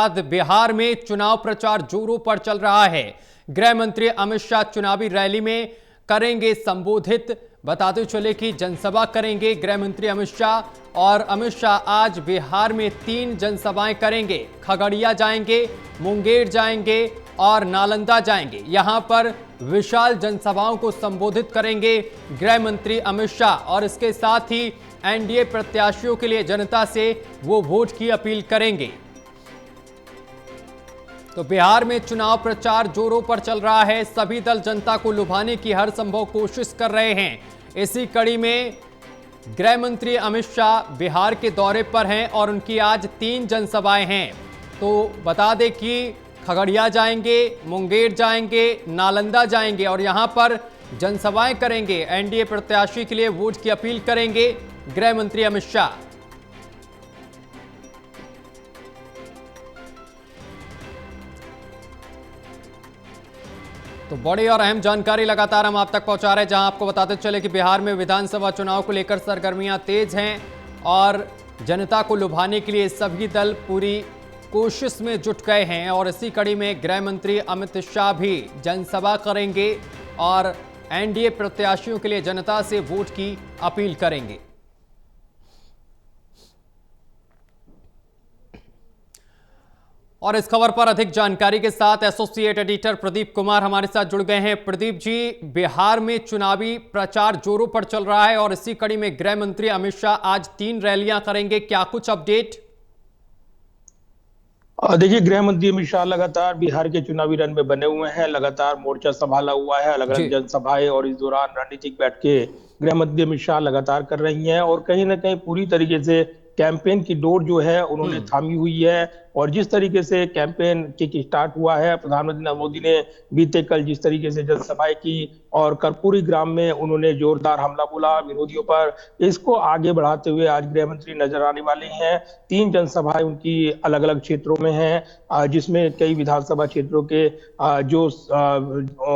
बाद बिहार में चुनाव प्रचार जोरों पर चल रहा है। गृह मंत्री अमित शाह चुनावी रैली में करेंगे संबोधित। बताते चले कि जनसभा करेंगे गृह मंत्री अमित शाह। और अमित शाह आज बिहार में 3 जनसभाएं करेंगे। खगड़िया जाएंगे, मुंगेर जाएंगे और नालंदा जाएंगे। यहां पर विशाल जनसभाओं को संबोधित करेंगे गृह मंत्री अमित शाह। और इसके साथ ही एनडीए प्रत्याशियों के लिए जनता से वो वोट की अपील करेंगे। तो बिहार में चुनाव प्रचार जोरों पर चल रहा है। सभी दल जनता को लुभाने की हर संभव कोशिश कर रहे हैं। इसी कड़ी में गृह मंत्री अमित शाह बिहार के दौरे पर हैं और उनकी आज 3 जनसभाएं हैं। तो बता दें कि खगड़िया जाएंगे, मुंगेर जाएंगे, नालंदा जाएंगे और यहां पर जनसभाएं करेंगे। एनडीए प्रत्याशी के लिए वोट की अपील करेंगे गृह मंत्री अमित शाह। तो बड़ी और अहम जानकारी लगातार हम आप तक पहुंचा रहे हैं, जहां आपको बताते चले कि बिहार में विधानसभा चुनाव को लेकर सरगर्मियां तेज हैं और जनता को लुभाने के लिए सभी दल पूरी कोशिश में जुट गए हैं। और इसी कड़ी में गृह मंत्री अमित शाह भी जनसभा करेंगे और एनडीए प्रत्याशियों के लिए जनता से वोट की अपील करेंगे। और इस खबर पर अधिक जानकारी के साथ एसोसिएट एडिटर प्रदीप कुमार हमारे साथ जुड़ गए हैं। प्रदीप जी, बिहार में चुनावी प्रचार जोरों पर चल रहा है और इसी कड़ी में गृह मंत्री अमित शाह आज 3 रैलियां करेंगे, क्या कुछ अपडेट? देखिए, गृह मंत्री अमित शाह लगातार बिहार के चुनावी रण में बने हुए हैं। लगातार मोर्चा संभाला हुआ है, अलग अलग जनसभाएं, और इस दौरान रणनीतिक बैठकें गृह मंत्री अमित शाह लगातार कर रही हैं। और कहीं ना कहीं पूरी तरीके से कैंपेन की डोर जो है उन्होंने थामी हुई है। और जिस तरीके से कैंपेन किक स्टार्ट हुआ है, प्रधानमंत्री नरेंद्र मोदी ने बीते कल जिस तरीके से जनसभाएं की और कर्पूरी ग्राम में उन्होंने जोरदार हमला बोला विरोधियों पर, इसको आगे बढ़ाते हुए आज गृह मंत्री नजर आने वाले हैं। 3 जनसभाएं उनकी अलग अलग क्षेत्रों में हैं, जिसमें कई विधानसभा क्षेत्रों के जो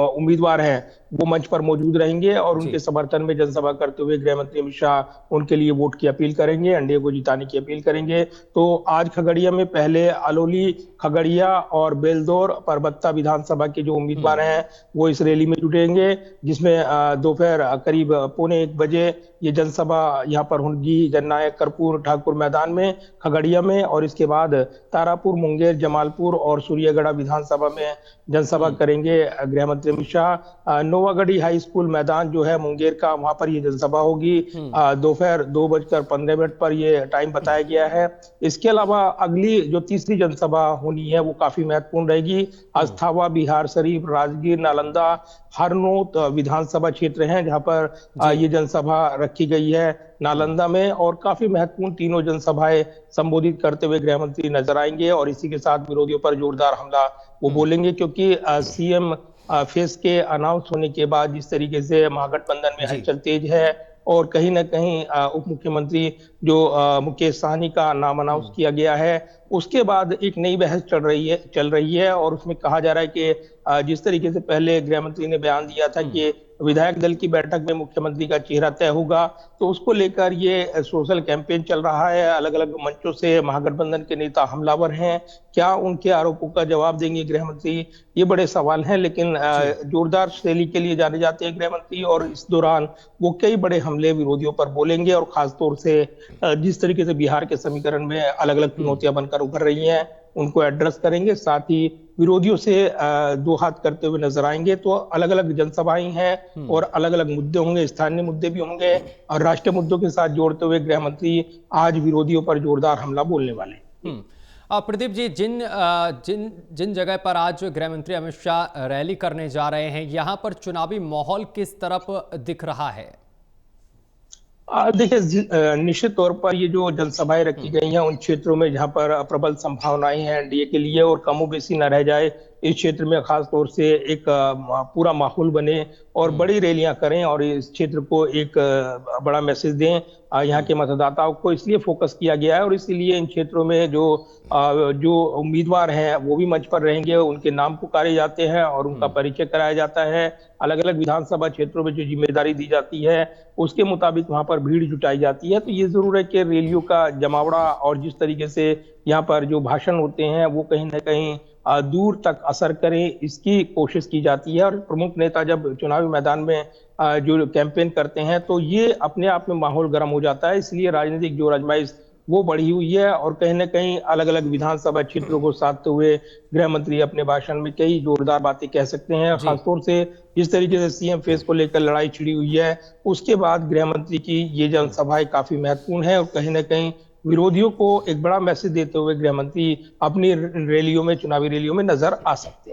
उम्मीदवार हैं वो मंच पर मौजूद रहेंगे और उनके समर्थन में जनसभा करते हुए गृह मंत्री अमित शाह उनके लिए वोट की अपील करेंगे, एनडीए को जिताने की अपील करेंगे। तो आज खगड़िया में पहले अलोली, खगड़िया और बेलदौर परबत्ता विधानसभा के जो उम्मीदवार हैं वो इस रैली में जुटेंगे, जिसमें दोपहर करीब 1:15 बजे ये जनसभा यहाँ पर होगी जननायक कर्पूर ठाकुर मैदान में खगड़िया में। और इसके बाद तारापुर, मुंगेर, जमालपुर और सूर्यगढ़ विधानसभा में जनसभा करेंगे गृह मंत्री अमित शाह। नोवागढ़ी हाई स्कूल मैदान जो है मुंगेर का, वहां पर ये जनसभा होगी। दोपहर 2:15 पर ये टाइम बताया गया है। इसके अलावा अगली जो तीसरी जनसभा होनी है वो काफी महत्वपूर्ण रहेगी। अस्थावा, बिहार शरीफ, राजगीर, नालंदा, हरनोत विधानसभा क्षेत्र हैं जहां पर ये जनसभा रखी गई है नालंदा में। और काफी महत्वपूर्ण तीनों जनसभाएं संबोधित करते हुए गृह मंत्री नजर आएंगे और इसी के साथ विरोधियों पर जोरदार हमला वो बोलेंगे, क्योंकि सीएम फेस के अनाउंस होने के बाद जिस तरीके से महागठबंधन में हलचल तेज है और कहीं ना कहीं उप मुख्यमंत्री जो मुकेश सहनी का नाम अनाउंस किया गया है, उसके बाद एक नई बहस चल रही है। और उसमें कहा जा रहा है कि जिस तरीके से पहले गृह मंत्री ने बयान दिया था कि विधायक दल की बैठक में मुख्यमंत्री का चेहरा तय होगा, तो उसको लेकर ये सोशल कैंपेन चल रहा है। अलग अलग मंचों से महागठबंधन के नेता हमलावर हैं, क्या उनके आरोपों का जवाब देंगे गृह मंत्री, ये बड़े सवाल हैं। लेकिन जोरदार रैली के लिए जाने जाते हैं गृह मंत्री और इस दौरान वो कई बड़े हमले विरोधियों पर बोलेंगे और खासतौर से जिस तरीके से बिहार के समीकरण में अलग अलग चुनौतियां बनकर उभर रही हैं उनको एड्रेस करेंगे, साथ ही विरोधियों से दो हाथ करते हुए नजर आएंगे। तो अलग अलग जनसभाएं हैं और अलग अलग मुद्दे होंगे, स्थानीय मुद्दे भी होंगे और राष्ट्रीय मुद्दों के साथ जोड़ते हुए गृह मंत्री आज विरोधियों पर जोरदार हमला बोलने वाले हैं। प्रदीप जी, जिन जगह पर आज गृह मंत्री अमित शाह रैली करने जा रहे हैं, यहाँ पर चुनावी माहौल किस तरफ दिख रहा है? देखिए, निश्चित तौर पर ये जो जनसभाएं रखी गई हैं उन क्षेत्रों में जहां पर प्रबल संभावनाएं हैं एनडीए के लिए और कमोबेशी न रह जाए, इस क्षेत्र में खास तौर से एक पूरा माहौल बने और बड़ी रैलियां करें और इस क्षेत्र को एक बड़ा मैसेज दें यहाँ के मतदाताओं को, इसलिए फोकस किया गया है। और इसीलिए इन क्षेत्रों में जो उम्मीदवार हैं वो भी मंच पर रहेंगे, उनके नाम पुकारे जाते हैं और उनका परिचय कराया जाता है। अलग अलग विधानसभा क्षेत्रों में जो जिम्मेदारी दी जाती है उसके मुताबिक वहां पर भीड़ जुटाई जाती है। तो ये जरूर है कि रैलियों का जमावड़ा और जिस तरीके से यहाँ पर जो भाषण होते हैं वो कहीं ना कहीं दूर तक असर करें, इसकी कोशिश की जाती है। और प्रमुख नेता जब चुनावी मैदान में जो कैंपेन करते हैं तो ये अपने आप में माहौल गर्म हो जाता है। इसलिए राजनीतिक जो आजमाइश वो बढ़ी हुई है और कहीं ना कहीं अलग अलग विधानसभा क्षेत्रों को साधते हुए गृह मंत्री अपने भाषण में कई जोरदार बातें कह सकते हैं। जी। खासतौर से जिस तरीके से सीएम फेस को लेकर लड़ाई छिड़ी हुई है, उसके बाद गृह मंत्री की ये जनसभाएं काफी महत्वपूर्ण है और कहीं ना कहीं विरोधियों को एक बड़ा मैसेज देते हुए गृह मंत्री अपनी रैलियों में, चुनावी रैलियों में नजर आ सकते हैं।